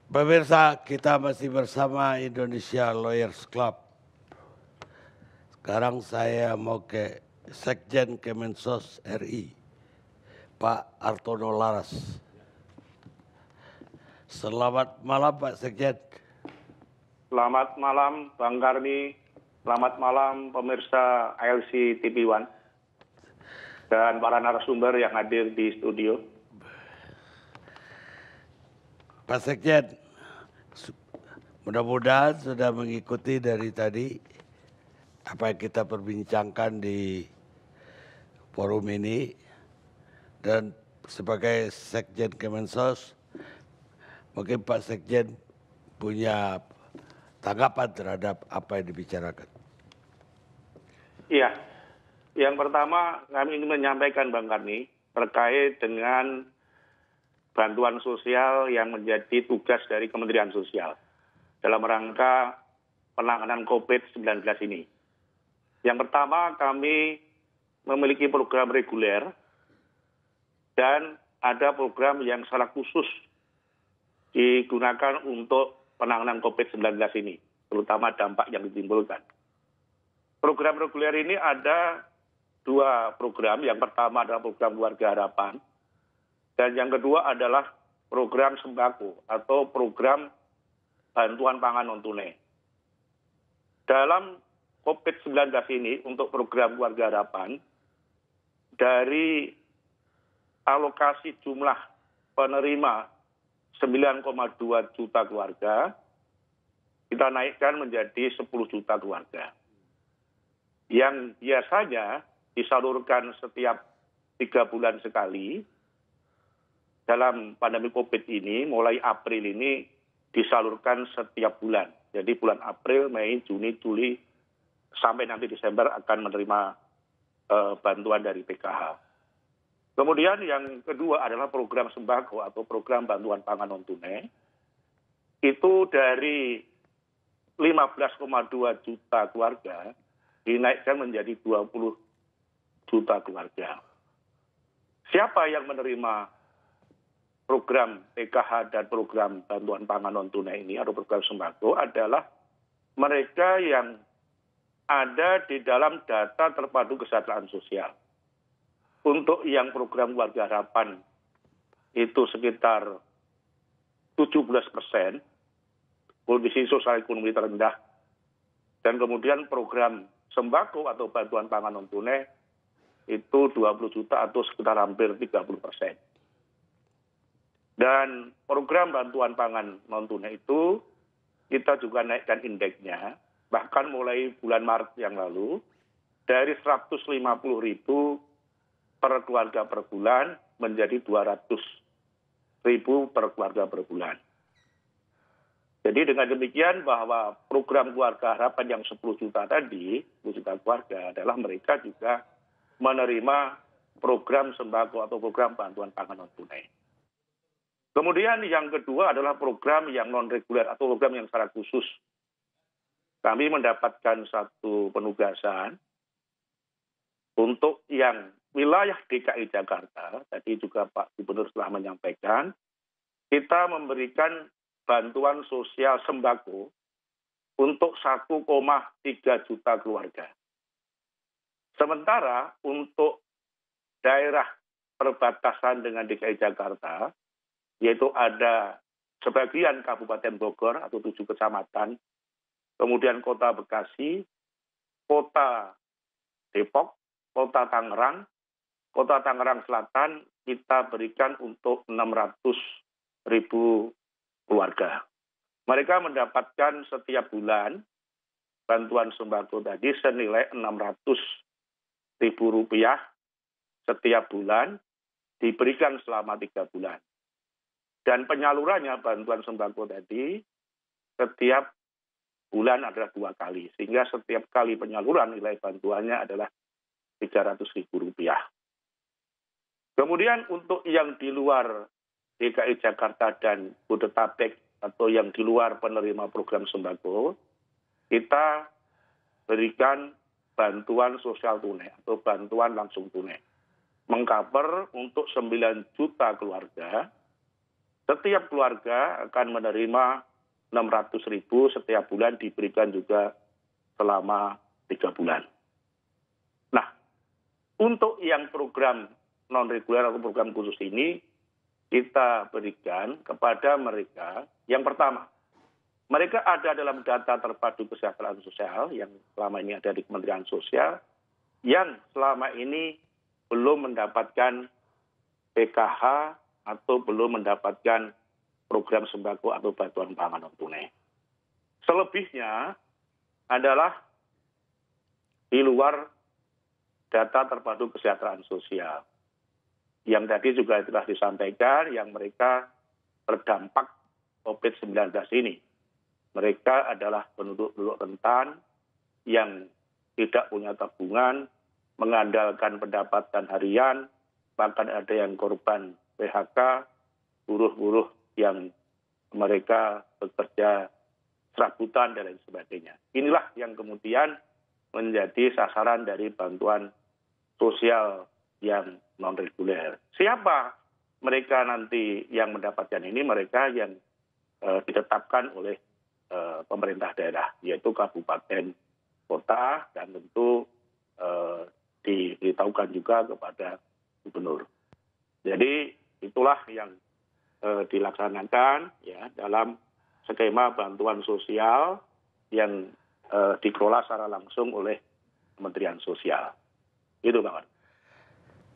Pemirsa, kita masih bersama Indonesia Lawyers Club. Sekarang saya mau ke Sekjen Kemensos RI, Pak Artono Laras. Selamat malam Pak Sekjen. Selamat malam Bang Karni, selamat malam pemirsa ALC TV One dan para narasumber yang hadir di studio. Pak Sekjen, mudah-mudahan sudah mengikuti dari tadi apa yang kita perbincangkan di forum ini, dan sebagai Sekjen Kemensos, mungkin Pak Sekjen punya tanggapan terhadap apa yang dibicarakan. Iya, yang pertama kami ingin menyampaikan Bang Karni terkait dengan bantuan sosial yang menjadi tugas dari Kementerian Sosial dalam rangka penanganan COVID-19 ini. Yang pertama, kami memiliki program reguler dan ada program yang secara khusus digunakan untuk penanganan COVID-19 ini, terutama dampak yang ditimbulkan. Program reguler ini ada dua program. Yang pertama adalah program Keluarga Harapan, dan yang kedua adalah program sembako atau program bantuan pangan non-tunai. Dalam COVID-19 ini, untuk program Keluarga Harapan, dari alokasi jumlah penerima 9,2 juta keluarga, kita naikkan menjadi 10 juta keluarga. Yang biasanya disalurkan setiap 3 bulan sekali, dalam pandemi COVID ini, mulai April ini disalurkan setiap bulan. Jadi bulan April, Mei, Juni, Juli, sampai nanti Desember akan menerima bantuan dari PKH. Kemudian yang kedua adalah program sembako atau program bantuan pangan non-tunai. Itu dari 15,2 juta keluarga dinaikkan menjadi 20 juta keluarga. Siapa yang menerima program PKH dan program bantuan pangan non-tunai ini atau program sembako adalah mereka yang ada di dalam data terpadu kesejahteraan sosial. Untuk yang program Keluarga Harapan itu sekitar 17%, kondisi sosial ekonomi terendah. Dan kemudian program sembako atau bantuan pangan non-tunai itu 20 juta atau sekitar hampir 30%. Dan program bantuan pangan non-tunai itu kita juga naikkan indeksnya, bahkan mulai bulan Maret yang lalu, dari 150.000 per keluarga per bulan menjadi 200.000 per keluarga per bulan. Jadi dengan demikian bahwa program Keluarga Harapan yang 10 juta tadi, 10 juta keluarga adalah mereka juga menerima program sembako atau program bantuan pangan non-tunai. Kemudian yang kedua adalah program yang non-reguler atau program yang secara khusus. Kami mendapatkan satu penugasan untuk yang wilayah DKI Jakarta, tadi juga Pak Gubernur telah menyampaikan, kita memberikan bantuan sosial sembako untuk 1,3 juta keluarga. Sementara untuk daerah perbatasan dengan DKI Jakarta, yaitu ada sebagian Kabupaten Bogor atau 7 kecamatan, kemudian Kota Bekasi, Kota Depok, Kota Tangerang Selatan, kita berikan untuk 600.000 keluarga. Mereka mendapatkan setiap bulan bantuan sembako tadi senilai Rp600.000 setiap bulan, diberikan selama 3 bulan. Dan penyalurannya bantuan sembako tadi setiap bulan adalah 2 kali. Sehingga setiap kali penyaluran nilai bantuannya adalah Rp300.000. Kemudian untuk yang di luar DKI Jakarta dan Bodetabek atau yang di luar penerima program sembako, kita berikan bantuan sosial tunai atau bantuan langsung tunai. Mengcover untuk 9 juta keluarga Setiap keluarga akan menerima 600.000 setiap bulan, diberikan juga selama 3 bulan. Nah, untuk yang program non-reguler atau program khusus ini, kita berikan kepada mereka, yang pertama, mereka ada dalam data terpadu kesejahteraan sosial yang selama ini ada di Kementerian Sosial, yang selama ini belum mendapatkan PKH atau belum mendapatkan program sembako atau bantuan pangan non tunai. Selebihnya adalah di luar data terpadu kesejahteraan sosial. Yang tadi juga telah disampaikan, yang mereka terdampak COVID-19 ini. Mereka adalah penduduk-penduduk rentan yang tidak punya tabungan, mengandalkan pendapatan harian, bahkan ada yang korban PHK, buruh-buruh yang mereka bekerja serabutan dan lain sebagainya. Inilah yang kemudian menjadi sasaran dari bantuan sosial yang non-reguler. Siapa mereka nanti yang mendapatkan ini? Mereka yang ditetapkan oleh pemerintah daerah, yaitu kabupaten, kota, dan tentu diberitahukan juga kepada gubernur. Jadi itulah yang dilaksanakan ya dalam skema bantuan sosial yang dikelola secara langsung oleh Kementerian Sosial. Itu Pak.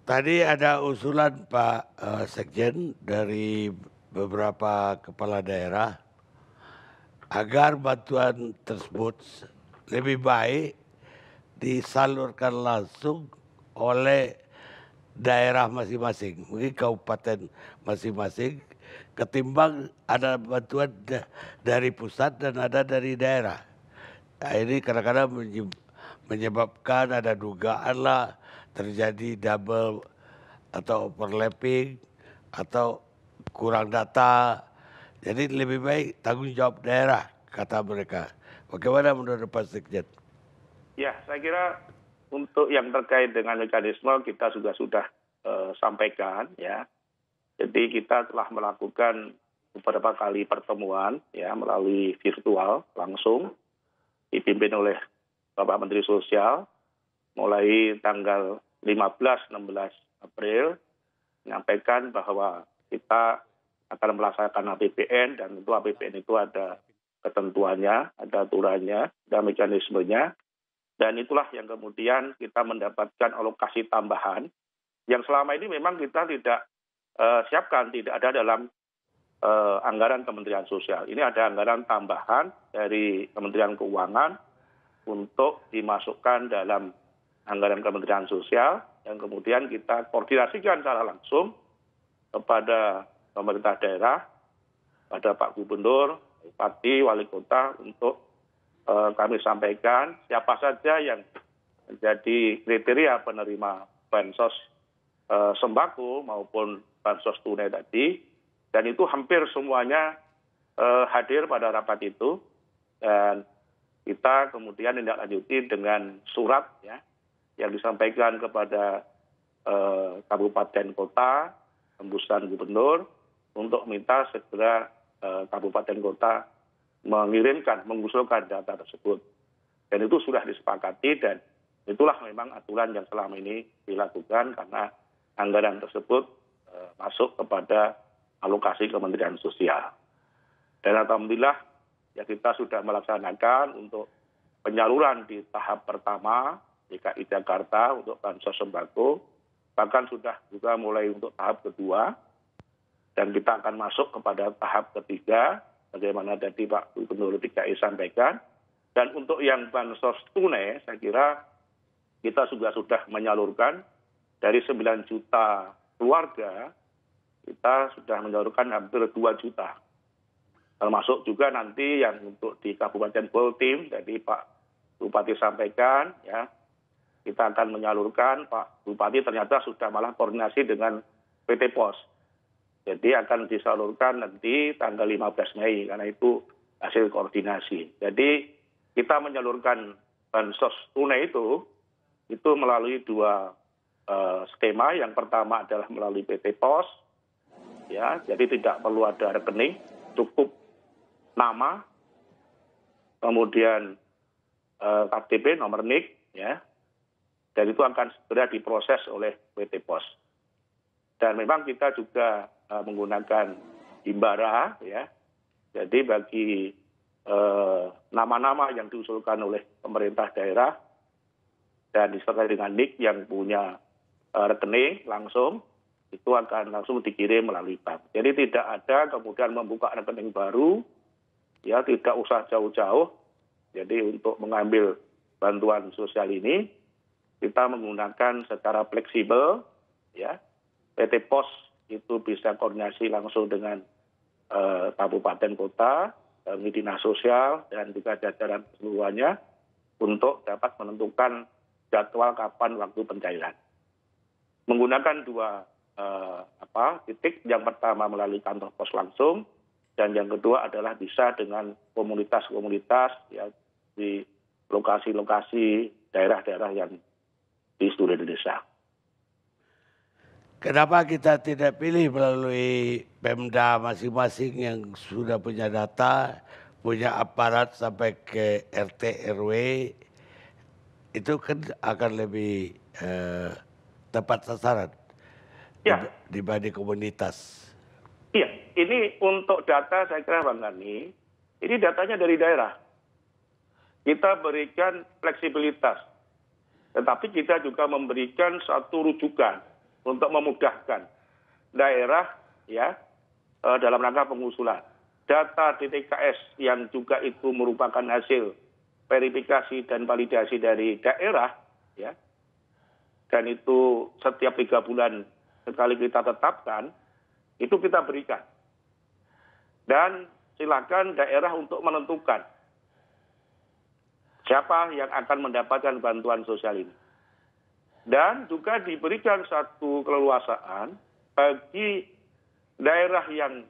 Tadi ada usulan Pak Sekjen dari beberapa kepala daerah agar bantuan tersebut lebih baik disalurkan langsung oleh daerah masing-masing, mungkin kabupaten masing-masing, ketimbang ada bantuan dari pusat dan ada dari daerah. Nah, ini kadang-kadang menyebabkan ada dugaan lah terjadi double atau overlapping atau kurang data. Jadi lebih baik tanggung jawab daerah, kata mereka. Bagaimana menurut Pak Sekjen? Ya, saya kira untuk yang terkait dengan mekanisme kita sudah sampaikan ya. Jadi kita telah melakukan beberapa kali pertemuan ya melalui virtual langsung dipimpin oleh Bapak Menteri Sosial mulai tanggal 15-16 April menyampaikan bahwa kita akan melaksanakan APBN dan tentu APBN itu ada ketentuannya, ada aturannya, ada mekanismenya. Dan itulah yang kemudian kita mendapatkan alokasi tambahan yang selama ini memang kita tidak siapkan, tidak ada dalam anggaran Kementerian Sosial. Ini ada anggaran tambahan dari Kementerian Keuangan untuk dimasukkan dalam anggaran Kementerian Sosial yang kemudian kita koordinasikan secara langsung kepada pemerintah daerah, pada Pak Gubernur, Bupati, Wali Kota untuk kami sampaikan siapa saja yang menjadi kriteria penerima bansos sembako maupun bansos tunai tadi, dan itu hampir semuanya hadir pada rapat itu, dan kita kemudian tindak-lanjuti dengan surat ya yang disampaikan kepada kabupaten kota, tembusan gubernur untuk minta segera kabupaten kota mengusulkan data tersebut. Dan itu sudah disepakati dan itulah memang aturan yang selama ini dilakukan karena anggaran tersebut masuk kepada alokasi Kementerian Sosial. Dan alhamdulillah ya kita sudah melaksanakan untuk penyaluran di tahap pertama DKI Jakarta untuk bansos sembako, bahkan sudah juga mulai untuk tahap kedua, dan kita akan masuk kepada tahap ketiga, bagaimana tadi Pak Gubernur DKI sampaikan. Dan untuk yang bansos tunai, saya kira kita juga sudah menyalurkan dari 9 juta keluarga, kita sudah menyalurkan hampir 2 juta. Termasuk juga nanti yang untuk di Kabupaten Bultim, jadi Pak Bupati sampaikan, ya kita akan menyalurkan, Pak Bupati ternyata sudah malah koordinasi dengan PT POS. Jadi akan disalurkan nanti tanggal 15 Mei, karena itu hasil koordinasi. Jadi kita menyalurkan bansos tunai itu melalui 2 skema. Yang pertama adalah melalui PT POS, ya, jadi tidak perlu ada rekening, cukup nama, kemudian KTP, nomor NIK, ya, dan itu akan segera diproses oleh PT Pos. Dan memang kita juga menggunakan Himbara, ya, jadi bagi nama-nama yang diusulkan oleh pemerintah daerah dan disertai dengan NIK yang punya rekening langsung, itu akan langsung dikirim melalui bank. Jadi tidak ada kemudian membuka rekening baru, ya, tidak usah jauh-jauh. Jadi untuk mengambil bantuan sosial ini, kita menggunakan secara fleksibel, ya, PT Pos itu bisa koordinasi langsung dengan kabupaten kota, dinas sosial, dan juga jajaran keseluruhannya untuk dapat menentukan jadwal kapan waktu pencairan. Menggunakan dua titik, yang pertama melalui kantor pos langsung, dan yang kedua adalah bisa dengan komunitas-komunitas, ya, di lokasi-lokasi daerah-daerah yang di seluruh Indonesia. Kenapa kita tidak pilih melalui Pemda masing-masing yang sudah punya data, punya aparat sampai ke RT RW, itu kan akan lebih tepat sasaran Ya. dibanding komunitas. Iya, ini untuk data saya kira Bang Gani, ini datanya dari daerah. Kita berikan fleksibilitas, tetapi kita juga memberikan satu rujukan untuk memudahkan daerah, ya, dalam rangka pengusulan. Data DTKS yang juga itu merupakan hasil verifikasi dan validasi dari daerah, ya, dan itu setiap 3 bulan sekali kita tetapkan, itu kita berikan. Dan silakan daerah untuk menentukan siapa yang akan mendapatkan bantuan sosial ini. Dan juga diberikan satu keleluasaan bagi daerah yang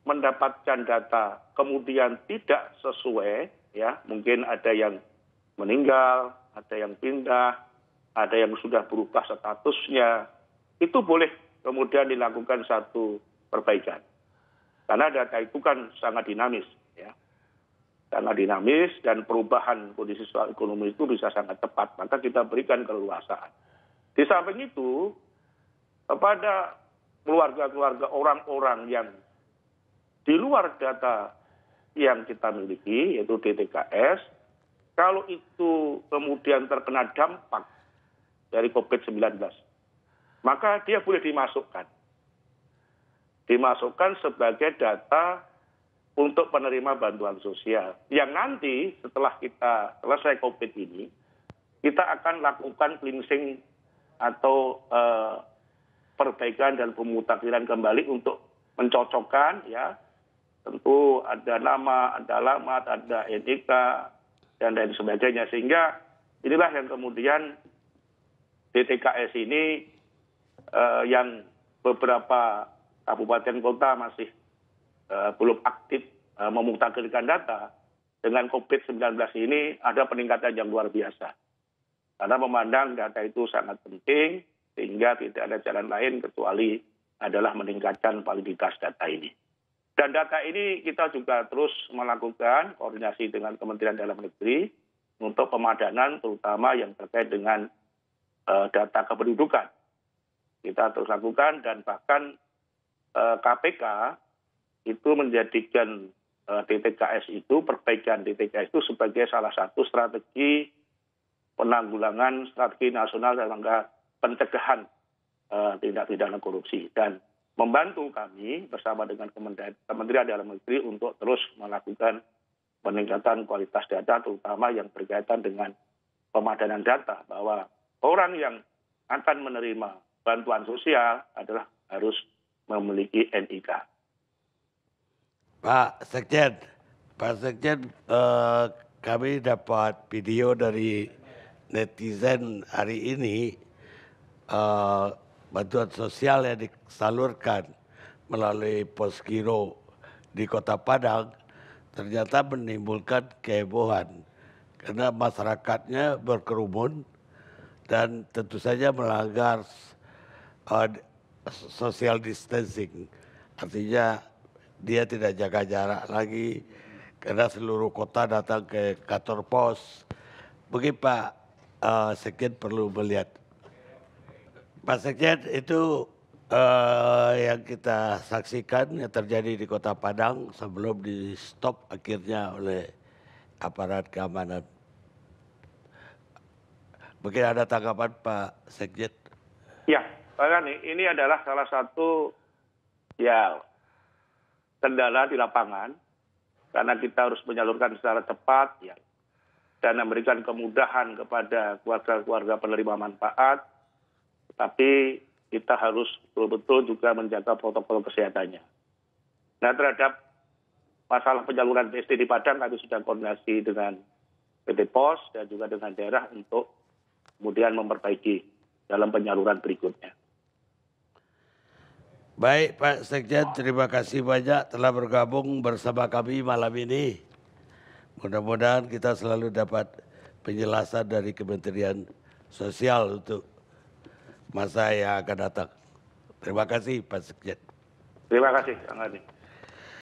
mendapatkan data kemudian tidak sesuai, ya, mungkin ada yang meninggal, ada yang pindah, ada yang sudah berubah statusnya, itu boleh kemudian dilakukan satu perbaikan. Karena data itu kan sangat dinamis, ya. Sangat dinamis dan perubahan kondisi sosial ekonomi itu bisa sangat cepat, maka kita berikan keleluasaan. Di samping itu, kepada keluarga-keluarga orang-orang yang di luar data yang kita miliki, yaitu DTKS, kalau itu kemudian terkena dampak dari COVID-19, maka dia boleh dimasukkan sebagai data untuk penerima bantuan sosial. Yang nanti setelah kita selesai COVID ini, kita akan lakukan cleansing atau perbaikan dan pemutakhiran kembali untuk mencocokkan, ya, tentu ada nama, ada alamat, ada NIK, dan lain sebagainya. Sehingga inilah yang kemudian DTKS ini yang beberapa kabupaten kota masih belum aktif memutakhirkan data, dengan COVID-19 ini ada peningkatan yang luar biasa. Karena memandang data itu sangat penting, sehingga tidak ada jalan lain kecuali adalah meningkatkan validitas data ini. Dan data ini kita juga terus melakukan koordinasi dengan Kementerian Dalam Negeri untuk pemadanan, terutama yang terkait dengan data kependudukan. Kita terus lakukan, dan bahkan KPK itu menjadikan DTKS itu, perbaikan DTKS itu sebagai salah satu strategi penanggulangan, strategi nasional dalam rangka pencegahan tindak pidana korupsi, dan membantu kami bersama dengan Kementerian Dalam Negeri untuk terus melakukan peningkatan kualitas data, terutama yang berkaitan dengan pemadanan data, bahwa orang yang akan menerima bantuan sosial adalah harus memiliki NIK. Pak Sekjen, kami dapat video dari netizen hari ini, bantuan sosial yang disalurkan melalui Posgiro di Kota Padang ternyata menimbulkan kehebohan karena masyarakatnya berkerumun dan tentu saja melanggar social distancing. Artinya dia tidak jaga jarak lagi karena seluruh kota datang ke kantor pos. Mungkin Pak Sekjen perlu melihat. Pak Sekjen, itu yang kita saksikan yang terjadi di Kota Padang sebelum di stop akhirnya oleh aparat keamanan. Mungkin ada tanggapan Pak Sekjen? Ya, Pak Gani, ini adalah salah satu ya kendala di lapangan karena kita harus menyalurkan secara cepat ya, dan memberikan kemudahan kepada keluarga-keluarga penerima manfaat, tapi kita harus betul-betul juga menjaga protokol kesehatannya. Nah, terhadap masalah penyaluran BSD di Padang, kami sudah koordinasi dengan PT POS dan juga dengan daerah untuk kemudian memperbaiki dalam penyaluran berikutnya. Baik Pak Sekjen, terima kasih banyak telah bergabung bersama kami malam ini. Mudah-mudahan kita selalu dapat penjelasan dari Kementerian Sosial untuk masa yang akan datang. Terima kasih Pak Sekjen. Terima kasih, Kang Adi.